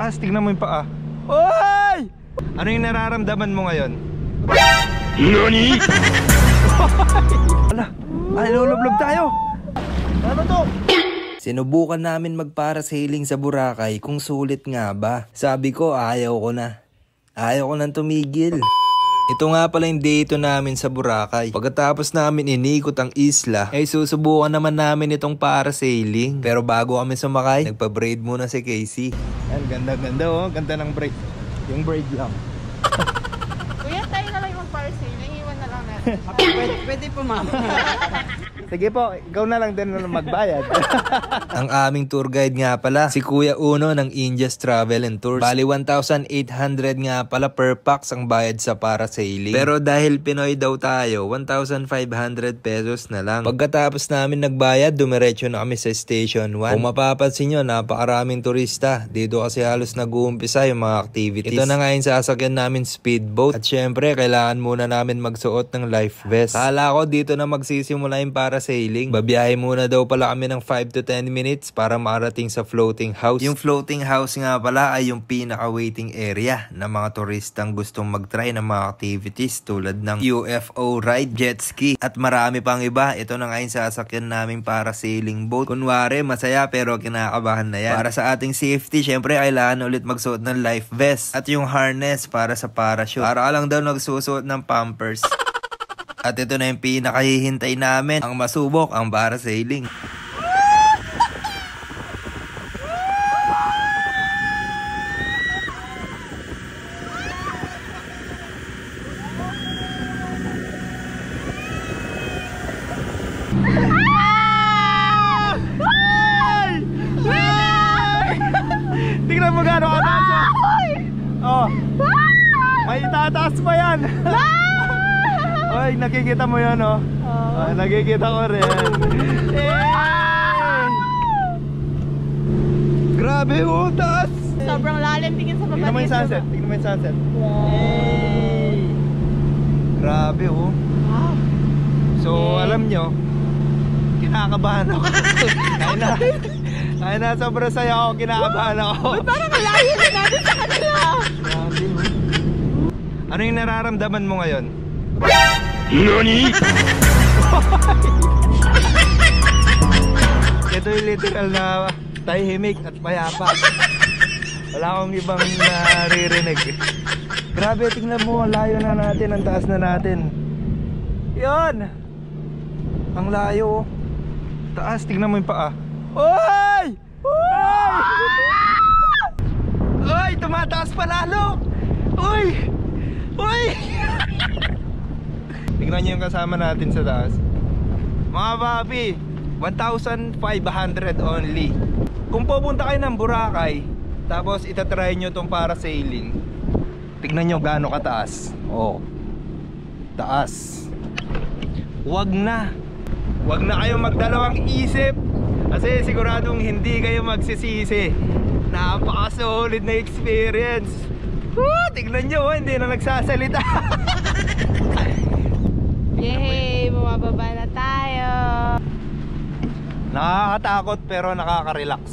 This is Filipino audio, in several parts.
Taas, tignan mo yung paa. Oy! Ano yung nararamdaman mo ngayon? Nani? Ala, ay lulublob tayo. Ano to? Sinubukan namin magparasailing sa Boracay kung sulit nga ba. Sabi ko ayaw ko na. Ayaw ko nang tumigil. Ito nga pala yung date namin sa Boracay. Pagkatapos namin inikot ang isla, ay susubukan naman namin itong parasailing. Pero bago kami sumakay, nagpa-braid muna si Casey. Yan, ganda-ganda oh. Ganda ng braid. Yung braid lang. Kuya, tayo na lang yung parasailing. Iwan na lang natin. Pwede po, ma'am. Sige po, ikaw na lang din na magbayad. Ang aming tour guide nga pala, si Kuya Uno ng India's Travel and Tours. Bali 1,800 nga pala per pax ang bayad sa parasailing. Pero dahil Pinoy daw tayo, 1,500 pesos na lang. Pagkatapos namin nagbayad, dumiretso na kami sa Station 1. Kung mapapansin nyo, napakaraming turista. Dito kasi halos nag-uumpisa yung mga activities. Ito na nga yung sasakyan namin, speedboat. At syempre, kailangan muna namin magsuot ng life vest. Kala ko dito na magsisimula yung parasailing. Babiyahe muna daw pala kami ng 5 to 10 minutes para makarating sa floating house. Yung floating house nga pala ay yung pinaka-waiting area ng mga turistang gustong mag-try ng mga activities tulad ng UFO ride, jet ski, at marami pang iba. Ito na nga yung sasakyan naming parasailing boat. Kunwari, masaya pero kinakabahan na yan. Para sa ating safety, syempre kailangan ulit magsuot ng life vest at yung harness para sa parachute. Para ka lang daw nagsusuot ng pampers. At ito na yung pinakahihintay namin, ang masubok ang parasailing. Tingnan mo gano'n kataas. Oh. May itataas pa yan. Oy, nakikita mo yan, oh. Nakikita ko rin. Grabe, oh, taas. Sobrang lalim, tingin sa baba. Tingnan mo yung sunset. Tingnan mo yung sunset. Grabe, oh. Wow. So, alam nyo, kinakabahan ako. Kaya na, sobrang saya ako, kinakabahan ako. Uy, parang malayo na natin sa kanila. Grabe, oh. Ano yung nararamdaman mo ngayon? Nani? Ito yung literal na tahimik at payapa. Wala akong ibang naririnig. Grabe, tingnan mo, ang layo na natin, ang taas na natin. Yan! Ang layo. Taas, tingnan mo yung paa. Oy! Oy! Oy! Tumataas pa lalo! Oy! Oy! Tingnan nyo yung kasama natin sa taas. Mga papi, 1,500 only. Kung pupunta kayo ng Boracay, tapos itatry nyo itong parasailing, tignan nyo gaano kataas. Oh, taas. Wag na kayong magdalawang isip, kasi siguradong hindi kayo magsisisi. Napaka-solid na experience. Tignan nyo, hindi na nagsasalita. Yay! Bumababa na tayo. Nakakatakot pero nakaka-relax.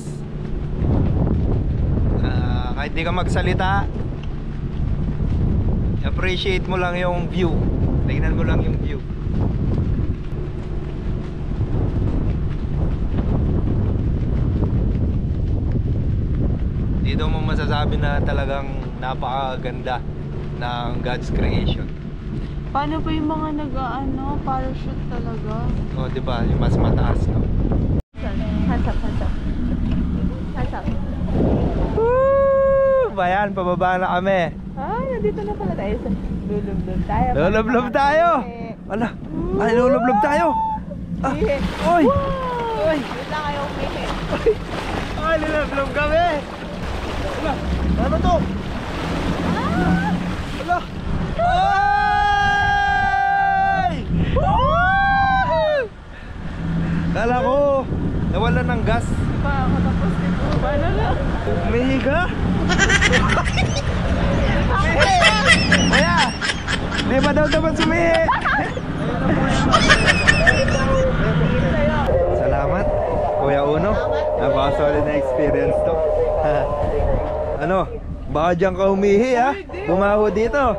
Kahit di ka magsalita, appreciate mo lang yung view. Tingnan mo lang yung view. Dito mo masasabi na talagang napakaganda ng God's creation. Paano pa yung mga nag-ano, parachute talaga? O, diba? Yung mas mataas, no? Hands up. Woo! Bayan, pababa na kami. Ay, nandito na pala tayo sa lulublob tayo. Lulublob tayo! Ala, ay lulublob tayo! Ah, oy! Uy! Wait lang kayo umihi. Ay, lulublob kami! Ala, ano to? Ala! Ay! Kala ko, nawalan ng gas. Pa ako tapos dito. Paano na? Umihi ka? Kaya, di ba daw dapat sumihi? Salamat, Kuya Uno. Napaka-solid na experience to. Ano? Baka dyan ka humihi ha? Bumaho dito.